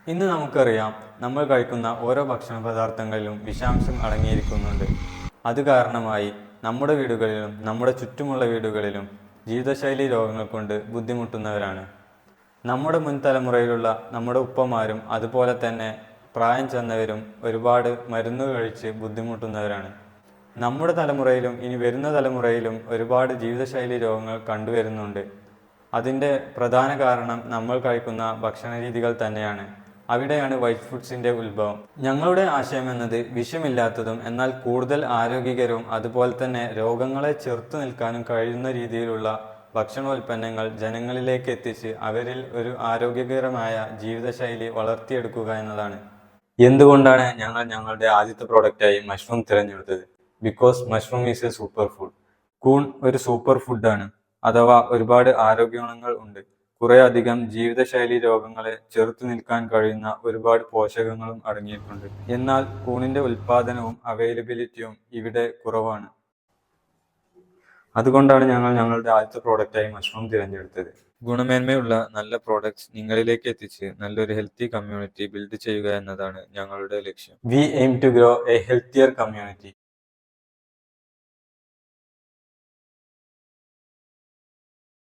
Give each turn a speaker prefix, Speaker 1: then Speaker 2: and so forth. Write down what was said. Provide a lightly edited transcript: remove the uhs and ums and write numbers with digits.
Speaker 1: ഇന്ന് നമുക്കറിയാം, നമ്മൾ കഴിക്കുന്ന ഓരോ ഭക്ഷണ പദാർത്ഥങ്ങളിലും വിഷാംശം അടങ്ങിയിരിക്കുന്നുണ്ട്. അത് കാരണമായി നമ്മുടെ വീടുകളിലും നമ്മുടെ ചുറ്റുമുള്ള വീടുകളിലും ജീവിതശൈലി രോഗങ്ങൾ കൊണ്ട് ബുദ്ധിമുട്ടുന്നവരാണ്. നമ്മുടെ മുൻ തലമുറയിലുള്ള നമ്മുടെ ഉപ്പമാരും അതുപോലെ തന്നെ പ്രായം ചെന്നവരും ഒരുപാട് മരുന്ന് കഴിച്ച് ബുദ്ധിമുട്ടുന്നവരാണ്. നമ്മുടെ തലമുറയിലും ഇനി വരുന്ന തലമുറയിലും ഒരുപാട് ജീവിതശൈലി രോഗങ്ങൾ കണ്ടുവരുന്നുണ്ട്. അതിൻ്റെ പ്രധാന കാരണം നമ്മൾ കഴിക്കുന്ന ഭക്ഷണ രീതികൾ തന്നെയാണ്. അവിടെയാണ് വൈറ്റ് ഫുഡ്സിൻ്റെ ഉത്ഭവം. ഞങ്ങളുടെ ആശയം എന്നത് വിഷമില്ലാത്തതും എന്നാൽ കൂടുതൽ ആരോഗ്യകരവും അതുപോലെ തന്നെ രോഗങ്ങളെ ചെറുത്തു നിൽക്കാനും കഴിയുന്ന രീതിയിലുള്ള ഭക്ഷണോൽപ്പന്നങ്ങൾ ജനങ്ങളിലേക്ക് എത്തിച്ച് അവരിൽ ഒരു ആരോഗ്യകരമായ ജീവിതശൈലി വളർത്തിയെടുക്കുക എന്നതാണ്. എന്തുകൊണ്ടാണ് ഞങ്ങൾ ഞങ്ങളുടെ ആദ്യത്തെ പ്രോഡക്റ്റായി മഷ്റൂം തിരഞ്ഞെടുത്തത്? Because mushroom is A super food. കൂൺ ഒരു സൂപ്പർ ഫുഡാണ്, അഥവാ ഒരുപാട് ആരോഗ്യ ഗുണങ്ങൾ ഉണ്ട്. കുറെ അധികം ജീവിതശൈലി രോഗങ്ങളെ ചെറുത്തു നിൽക്കാൻ കഴിയുന്ന ഒരുപാട് പോഷകങ്ങളും അടങ്ങിയിട്ടുണ്ട്. എന്നാൽ കൂണിന്റെ ഉൽപാദനവും അവൈലബിലിറ്റിയും ഇവിടെ കുറവാണ്. അതുകൊണ്ടാണ് ഞങ്ങൾ ഞങ്ങളുടെ ആദ്യത്തെ പ്രോഡക്റ്റായി മഷ്റൂം തിരഞ്ഞെടുത്തത്. ഗുണമേന്മയുള്ള നല്ല പ്രോഡക്ട്സ് നിങ്ങളിലേക്ക് എത്തിച്ച് നല്ലൊരു ഹെൽത്തി കമ്മ്യൂണിറ്റി ബിൽഡ് ചെയ്യുക എന്നതാണ് ഞങ്ങളുടെ ലക്ഷ്യം. We aim to grow a healthier community.